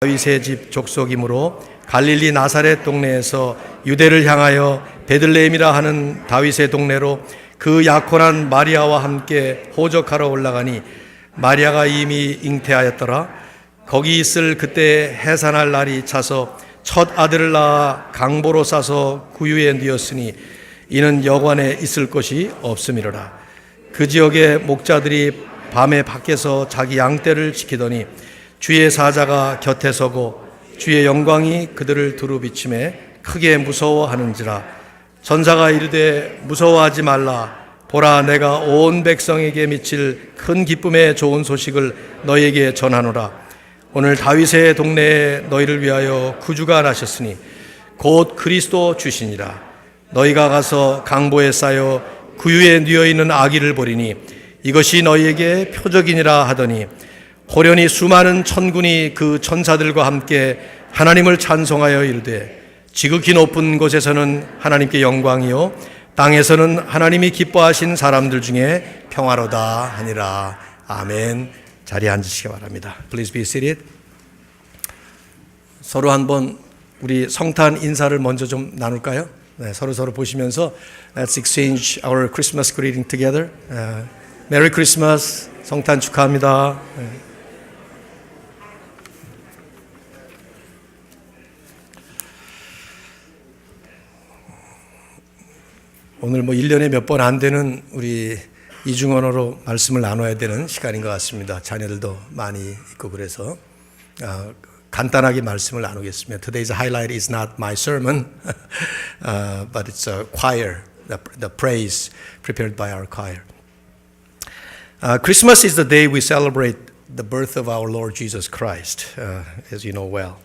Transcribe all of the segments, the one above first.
다윗의 집 족속이므로 갈릴리 나사렛 동네에서 유대를 향하여 베들레헴이라 하는 다윗의 동네로 그 약혼한 마리아와 함께 호적하러 올라가니 마리아가 이미 잉태하였더라. 거기 있을 그때 해산할 날이 차서 첫 아들을 낳아 강보로 싸서 구유에 뉘었으니 이는 여관에 있을 곳이 없음이로라. 그 지역의 목자들이 밤에 밖에서 자기 양떼를 지키더니 주의 사자가 곁에 서고 주의 영광이 그들을 두루 비침에 크게 무서워하는지라. 전사가 이르되 무서워하지 말라. 보라, 내가 온 백성에게 미칠 큰 기쁨의 좋은 소식을 너희에게 전하노라. 오늘 다윗의 동네에 너희를 위하여 구주가 나셨으니 곧 그리스도 주시니라. 너희가 가서 강보에 쌓여 구유에 뉘어 있는 아기를 보리니 이것이 너희에게 표적이니라 하더니 호련히 수많은 천군이 그 천사들과 함께 하나님을 찬송하여 이르되 지극히 높은 곳에서는 하나님께 영광이요 땅에서는 하나님이 기뻐하신 사람들 중에 평화로다 하니라. 아멘. 자리에 앉으시기 바랍니다. Please be seated. 서로 한번 우리 성탄 인사를 먼저 좀 나눌까요? 네, 서로 보시면서 Let's exchange our Christmas greeting together. Merry Christmas. 성탄 축하합니다. 오늘 1년에 몇 번 안 되는 우리 이중언어로 말씀을 나눠야 되는 시간인 것 같습니다. 자녀들도 많이 있고 그래서 간단하게 말씀을 나누겠습니다. Today's highlight is not my sermon, but it's a choir, the praise prepared by our choir. Christmas is the day we celebrate the birth of our Lord Jesus Christ, as you know well.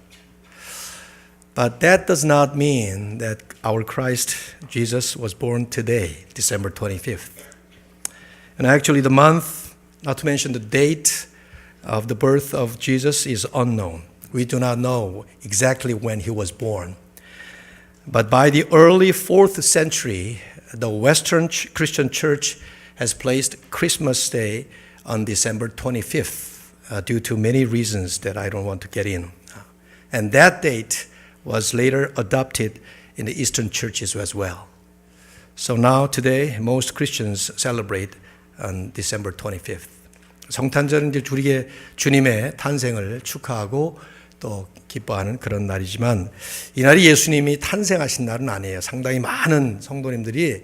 But that does not mean that our Christ Jesus was born today, December 25th. And actually the month, not to mention the date of the birth of Jesus, is unknown. We do not know exactly when he was born. But by the early 4th century, the Western Christian Church has placed Christmas Day on December 25th due to many reasons that I don't want to get in. And that date was later adopted in the Eastern churches as well. So now today most Christians celebrate on December 25th. 성탄절은 이제 우리의 주님의 탄생을 축하하고 또 기뻐하는 그런 날이지만 이 날이 예수님이 탄생하신 날은 아니에요. 상당히 많은 성도님들이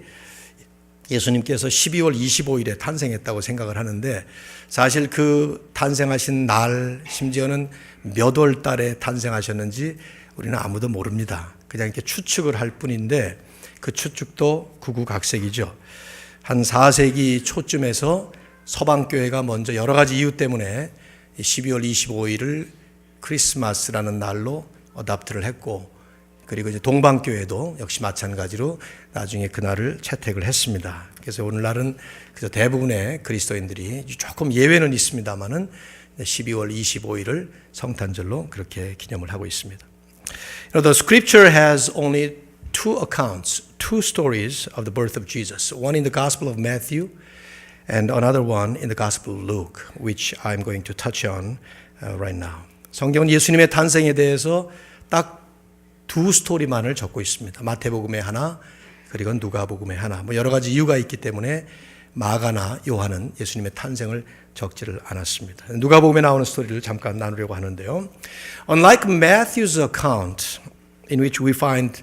예수님께서 12월 25일에 탄생했다고 생각을 하는데 사실 그 탄생하신 날 심지어는 몇 월 달에 탄생하셨는지 우리는 아무도 모릅니다. 그냥 이렇게 추측을 할 뿐인데 그 추측도 구구각색이죠. 한 4세기 초쯤에서 서방교회가 먼저 여러 가지 이유 때문에 12월 25일을 크리스마스라는 날로 어답트를 했고 그리고 이제 동방교회도 역시 마찬가지로 나중에 그날을 채택을 했습니다. 그래서 오늘날은 그저 대부분의 그리스도인들이 조금 예외는 있습니다만은 12월 25일을 성탄절로 그렇게 기념을 하고 있습니다. The scripture has only two accounts, two stories of the birth of Jesus. One in the Gospel of Matthew and another one in the Gospel of Luke, which I'm going to touch on right now. 성경은 예수님의 탄생에 대해서 딱 두 스토리만을 적고 있습니다. 마태복음의 하나, 그리고 누가복음의 하나. 여러 가지 이유가 있기 때문에 마가나 요한은 예수님의 탄생을 적지를 않았습니다. 누가복음에 나오는 스토리를 잠깐 나누려고 하는데요. Unlike Matthew's account, in which we find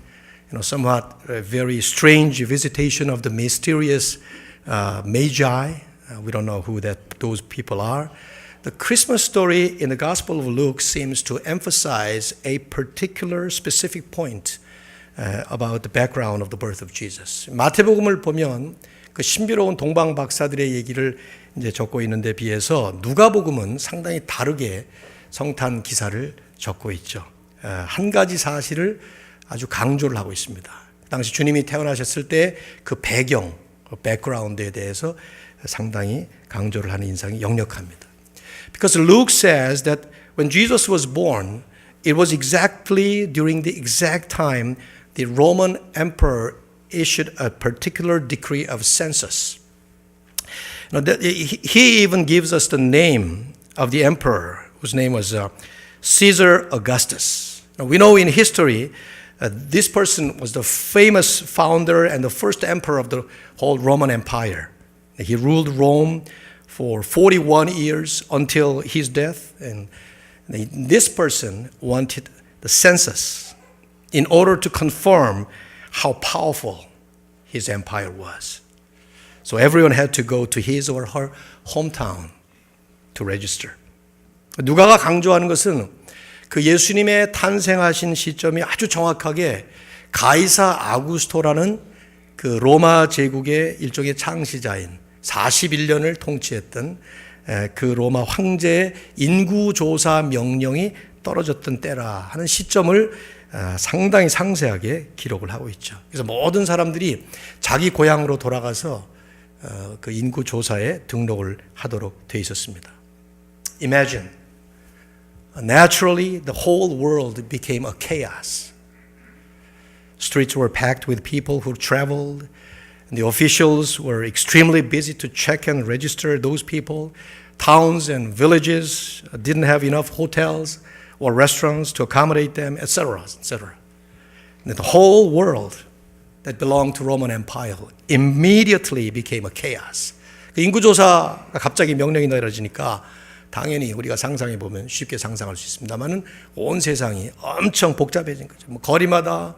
somewhat a very strange visitation of the mysterious Magi, we don't know who those people are. The Christmas story in the Gospel of Luke seems to emphasize a particular specific point about the background of the birth of Jesus. 마태복음을 보면 그 신비로운 동방 박사들의 얘기를 이제 적고 있는데 비해서 누가복음은 상당히 다르게 성탄 기사를 적고 있죠. 한 가지 사실을 아주 강조를 하고 있습니다. 당시 주님이 태어나셨을 때 그 배경, 백그라운드에 대해서 상당히 강조를 하는 인상이 역력합니다. Because Luke says that when Jesus was born, it was exactly during the exact time the Roman emperor issued a particular decree of census. He even gives us the name of the emperor, whose name was Caesar Augustus. Now, we know in history this person was the famous founder and the first emperor of the whole Roman Empire. He ruled Rome for 41 years until his death. And this person wanted the census in order to confirm how powerful his empire was. So everyone had to go to his or her hometown to register. 누가가 강조하는 것은 그 예수님의 탄생하신 시점이 아주 정확하게 가이사 아구스토라는 그 로마 제국의 일종의 창시자인 41년을 통치했던 그 로마 황제의 인구조사 명령이 떨어졌던 때라 하는 시점을 상당히 상세하게 기록을 하고 있죠. 그래서 모든 사람들이 자기 고향으로 돌아가서 그 인구조사에 등록을 하도록 돼 있었습니다. Imagine, naturally the whole world became a chaos. Streets were packed with people who traveled. And the officials were extremely busy to check and register those people. Towns and villages didn't have enough hotels or restaurants to accommodate them, etc., etc. And the whole world that belonged to Roman Empire immediately became a chaos. 그 인구조사가 갑자기 명령이 내려지니까 당연히 우리가 상상해 보면 쉽게 상상할 수 있습니다만은 온 세상이 엄청 복잡해진 거죠. 뭐 거리마다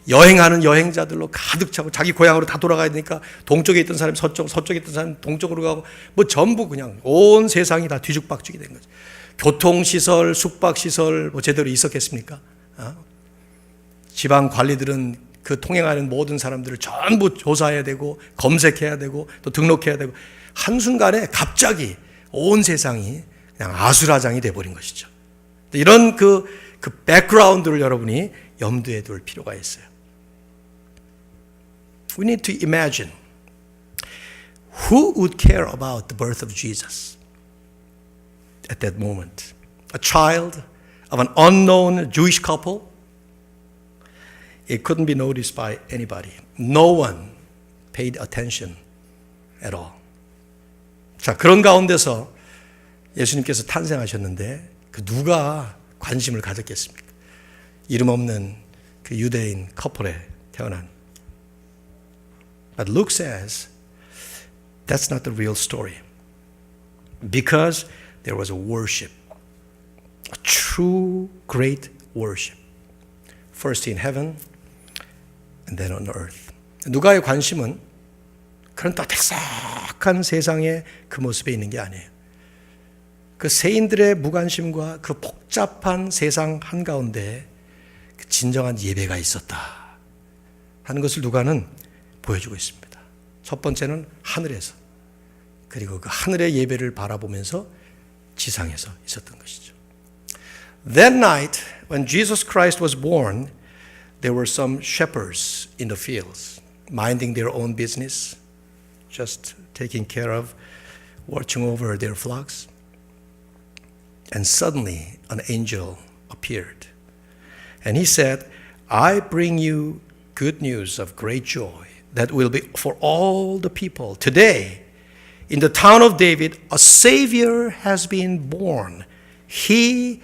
여행하는 여행자들로 가득 차고 자기 고향으로 다 돌아가야 되니까 동쪽에 있던 사람이 서쪽에 있던 사람이 동쪽으로 가고 뭐 전부 그냥 온 세상이 다 뒤죽박죽이 된 거죠. 교통시설, 숙박시설 뭐 제대로 있었겠습니까? 지방 관리들은 그 통행하는 모든 사람들을 전부 조사해야 되고 검색해야 되고 또 등록해야 되고 한순간에 갑자기 온 세상이 그냥 아수라장이 돼버린 것이죠. 이런 그 백그라운드를 여러분이 염두에 둘 필요가 있어요. We need to imagine who would care about the birth of Jesus at that moment. A child of an unknown Jewish couple? It couldn't be noticed by anybody. No one paid attention at all. 자, 그런 가운데서 예수님께서 탄생하셨는데 그 누가 관심을 가졌겠습니까? 이름 없는 그 유대인 커플에 태어난. But Luke says that's not the real story. Because there was a worship. A true great worship. First in heaven and then on earth. 누가의 관심은 그런 따뜻한 세상의 그 모습에 있는 게 아니에요. 그 세인들의 무관심과 그 복잡한 세상 한가운데 그 진정한 예배가 있었다 하는 것을 누가는 보여주고 있습니다. 첫 번째는 하늘에서, 그리고 그 하늘의 예배를 바라보면서 지상에서 있었던 것이죠. That night when Jesus Christ was born, there were some shepherds in the fields, minding their own business, just taking care of, watching over their flocks. And suddenly an angel appeared. And he said, I bring you good news of great joy that will be for all the people. Today, in the town of David, a Savior has been born. He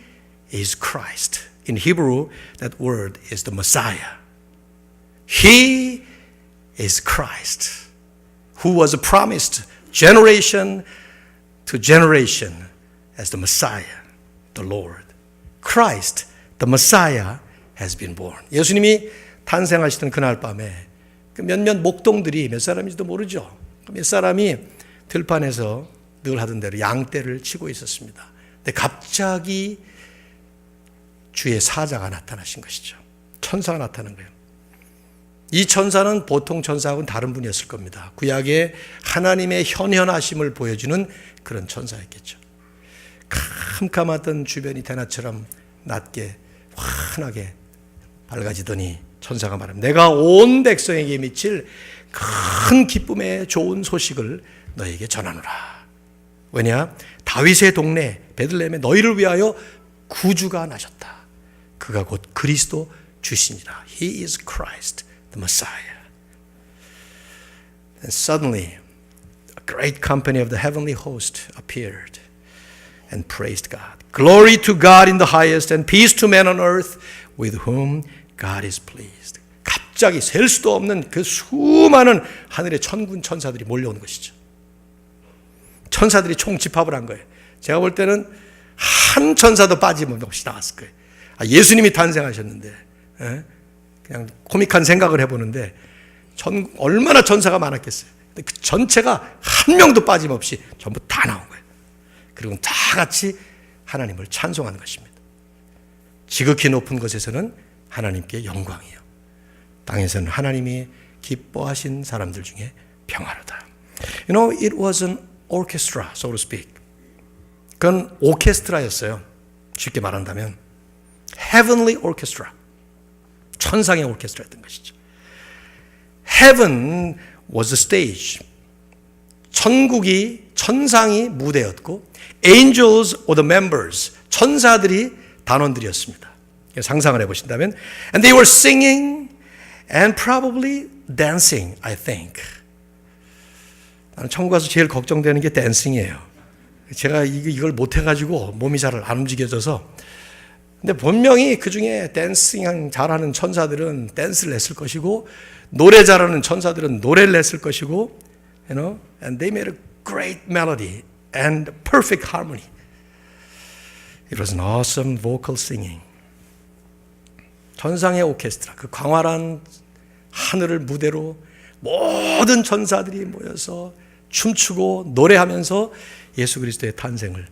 is Christ. In Hebrew, that word is the Messiah. He is Christ, who was promised generation to generation as the Messiah, the Lord. Christ, the Messiah, has been born. 예수님이 탄생하시던 그날 밤에 몇몇 목동들이 몇 사람인지도 모르죠. 몇 사람이 들판에서 늘 하던 대로 양떼를 치고 있었습니다. 근데 갑자기 주의 사자가 나타나신 것이죠. 천사가 나타난 거예요. 이 천사는 보통 천사하고는 다른 분이었을 겁니다. 구약의 하나님의 현현하심을 보여주는 그런 천사였겠죠. 캄캄하던 주변이 대낮처럼 낮게 환하게 밝아지더니 천사가 말합니다. 내가 온 백성에게 미칠 큰 기쁨의 좋은 소식을 너에게 전하노라. 왜냐? 다윗의 동네 베들레헴에 너희를 위하여 구주가 나셨다. 그가 곧 그리스도 주시니라. He is Christ, the Messiah. And suddenly, a great company of the heavenly host appeared. and praised God. Glory to God in the highest and peace to men on earth with whom God is pleased. 갑자기 셀 수도 없는 그 수많은 하늘의 천군 천사들이 몰려온 것이죠. 천사들이 총집합을 한 거예요. 제가 볼 때는 한 천사도 빠짐없이 나왔을 거예요. 예수님이 탄생하셨는데 그냥 코믹한 생각을 해보는데 얼마나 천사가 많았겠어요. 근데 그 전체가 한 명도 빠짐없이 전부 다 나온 거예요. 그리고 다 같이 하나님을 찬송하는 것입니다. 지극히 높은 곳에서는 하나님께 영광이요, 땅에서는 하나님이 기뻐하신 사람들 중에 평화로다. You know, it was an orchestra, so to speak. 그건 오케스트라였어요. 쉽게 말한다면 heavenly orchestra, 천상의 오케스트라였던 것이죠. Heaven was the stage. 천상이 무대였고 angels were the members. 천사들이 단원들이었습니다. 상상을 해보신다면 and they were singing and probably dancing, I think. 나는 천국 가서 제일 걱정되는 게 댄싱이에요. 제가 이걸 못해가지고 몸이 잘 안 움직여져서. 근데 분명히 그 중에 댄싱 잘하는 천사들은 댄스를 했을 것이고 노래 잘하는 천사들은 노래를 했을 것이고, you know, and they made a great melody and perfect harmony. It was an awesome vocal singing. 천상의 오케스트라, 그 광활한 하늘을 무대로 모든 천사들이 모여서 춤추고 노래하면서 예수 그리스도의 탄생을,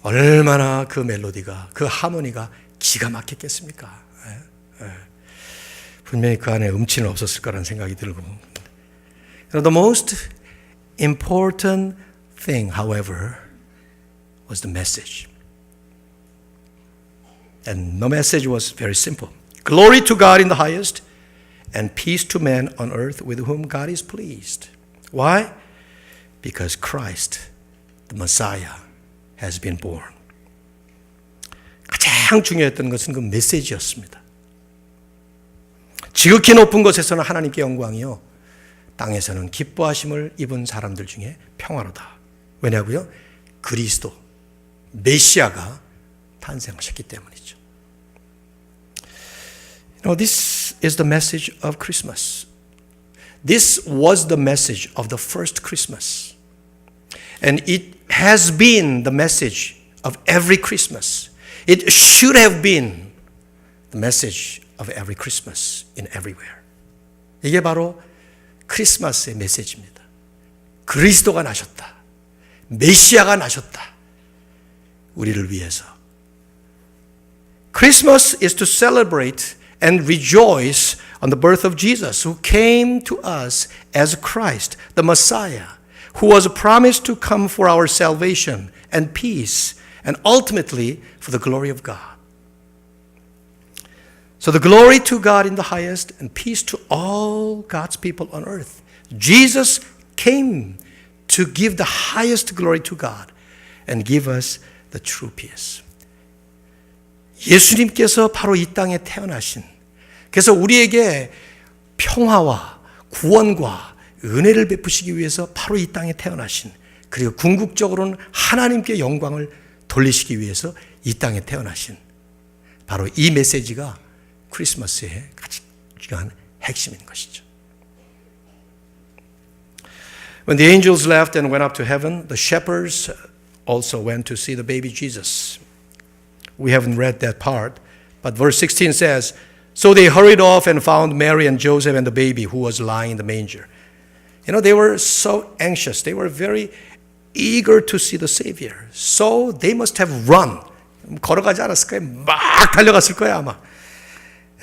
얼마나 그 멜로디가, 그 하모니가 기가 막혔겠습니까? 분명히 그 안에 음치는 없었을 거라는 생각이 들고. The most important thing, however, was the message. And the message was very simple. Glory to God in the highest and peace to men on earth with whom God is pleased. Why? Because Christ, the Messiah, has been born. 가장 중요했던 것은 그 메시지였습니다. 지극히 높은 곳에서는 하나님께 영광이요, 땅에서는 기뻐하심을 입은 사람들 중에 평화로다. 왜냐고요? 그리스도, 메시아가 탄생하셨기 때문이죠. You know, this is the message of Christmas. This was the message of the first Christmas. And it has been the message of every Christmas. It should have been the message of every Christmas in everywhere. 이게 바로 크리스마스의 메시지입니다. 그리스도가 나셨다. 메시아가 나셨다. 우리를 위해서. Christmas is to celebrate and rejoice on the birth of Jesus, who came to us as Christ, the Messiah, who was promised to come for our salvation and peace, and ultimately for the glory of God. So the glory to God in the highest and peace to all God's people on earth. Jesus came to give the highest glory to God and give us the true peace. 예수님께서 바로 이 땅에 태어나신, 그래서 우리에게 평화와 구원과 은혜를 베푸시기 위해서 바로 이 땅에 태어나신, 그리고 궁극적으로는 하나님께 영광을 돌리시기 위해서 이 땅에 태어나신, 바로 이 메시지가 크리스마스의 가장 중요한 핵심인 것이죠. When the angels left and went up to heaven, the shepherds also went to see the baby Jesus. We haven't read that part, but verse 16 says, so they hurried off and found Mary and Joseph and the baby who was lying in the manger. You know, they were so anxious. They were very eager to see the Savior. So they must have run. 걸어가지 않았을 거예요. 막 달려갔을 거예요, 아마.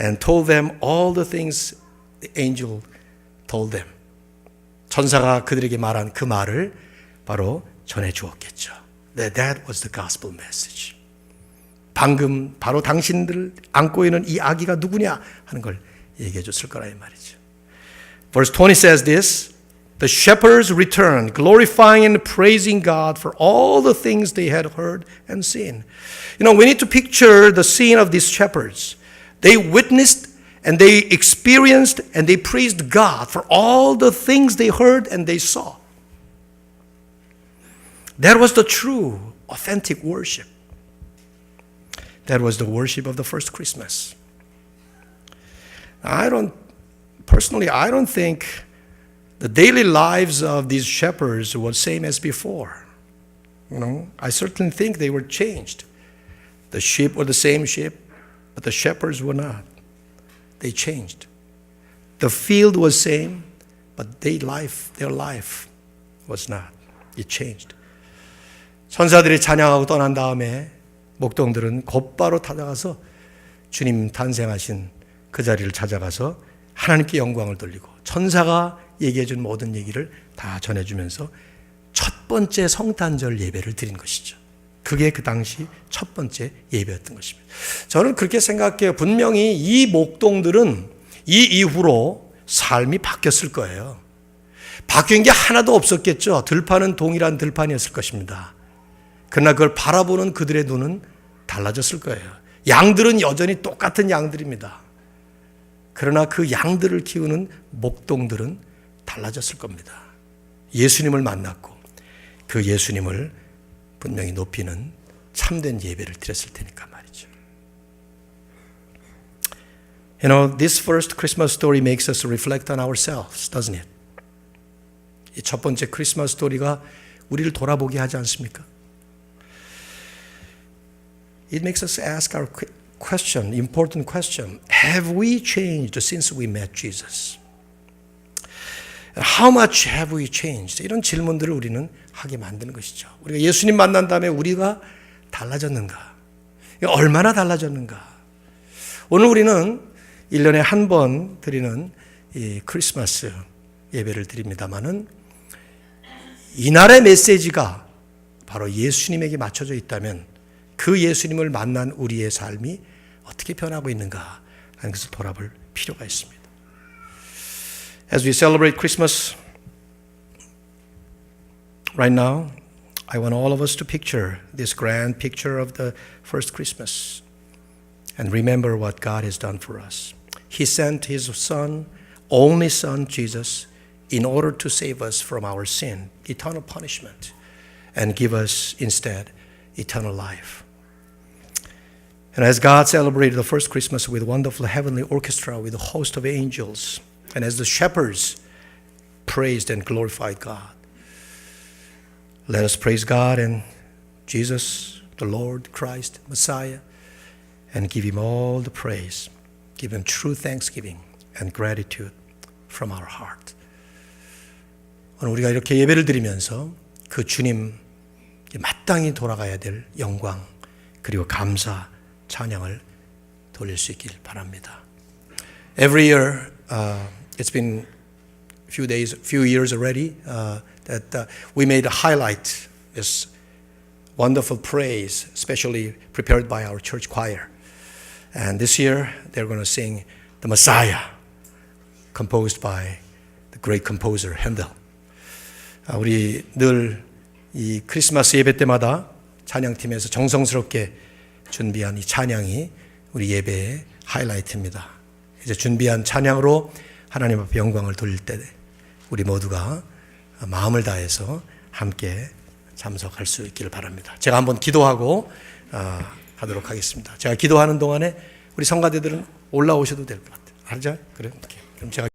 And told them all the things the angel told them. 천사가 그들에게 말한 그 말을 바로 전해 주었겠죠. That was the gospel message. 방금 바로 당신들 안고 있는 이 아기가 누구냐 하는 걸 얘기해 줬을 거라 이 말이죠. Verse 20 says this, the shepherds returned, glorifying and praising God for all the things they had heard and seen. You know, we need to picture the scene of these shepherds. They witnessed and they experienced and they praised God for all the things they heard and they saw. That was the true, authentic worship. That was the worship of the first Christmas. Personally, I don't think the daily lives of these shepherds were the same as before. I certainly think they were changed. The sheep were the same sheep, but the shepherds were not. They changed. The field was same, but their life was not. It changed. 천사들이 찬양하고 떠난 다음에 목동들은 곧바로 찾아가서 주님 탄생하신 그 자리를 찾아가서 하나님께 영광을 돌리고 천사가 얘기해 준 모든 얘기를 다 전해주면서 첫 번째 성탄절 예배를 드린 것이죠. 그게 그 당시 첫 번째 예배였던 것입니다. 저는 그렇게 생각해요. 분명히 이 목동들은 이 이후로 삶이 바뀌었을 거예요. 바뀐 게 하나도 없었겠죠. 들판은 동일한 들판이었을 것입니다. 그러나 그걸 바라보는 그들의 눈은 달라졌을 거예요. 양들은 여전히 똑같은 양들입니다. 그러나 그 양들을 키우는 목동들은 달라졌을 겁니다. 예수님을 만났고 그 예수님을 분명히 높이는 참된 예배를 드렸을 테니까 말이죠. This first Christmas story makes us reflect on ourselves, doesn't it? 이 첫 번째 크리스마스 스토리가 우리를 돌아보게 하지 않습니까? It makes us ask our question, important question. Have we changed since we met Jesus? How much have we changed? 이런 질문들을 우리는 하게 만드는 것이죠. 우리가 예수님 만난 다음에 우리가 달라졌는가? 얼마나 달라졌는가? 오늘 우리는 1년에 한 번 드리는 이 크리스마스 예배를 드립니다마는 이날의 메시지가 바로 예수님에게 맞춰져 있다면 그 예수님을 만난 우리의 삶이 어떻게 변하고 있는가 하는 것을 돌아볼 필요가 있습니다. As we celebrate Christmas right now, I want all of us to picture this grand picture of the first Christmas and remember what God has done for us. He sent His Son, only Son, Jesus, in order to save us from our sin, eternal punishment, and give us instead eternal life. And as God celebrated the first Christmas with wonderful heavenly orchestra, with a host of angels, and as the shepherds praised and glorified God, let us praise God and Jesus, the Lord, Christ, Messiah, and give Him all the praise. Give Him true thanksgiving and gratitude from our heart. 오늘 우리가 이렇게 예배를 드리면서 그 주님 마땅히 돌아가야 될 영광 그리고 감사 찬양을 돌릴 수 있길 바랍니다. Every year, it's been few years already that we made a highlight this wonderful praise, especially prepared by our church choir. And this year, they're going to sing the Messiah, composed by the great composer Handel. 우리 늘 이 크리스마스 예배 때마다 찬양팀에서 정성스럽게 준비한 이 찬양이 우리 예배의 하이라이트입니다. 이제 준비한 찬양으로 하나님 앞에 영광을 돌릴 때 우리 모두가 마음을 다해서 함께 참석할 수 있기를 바랍니다. 제가 한번 기도하고 하도록 하겠습니다. 제가 기도하는 동안에 우리 성가대들은 올라오셔도 될 것 같아요. 알죠? 그래? 그럼 제가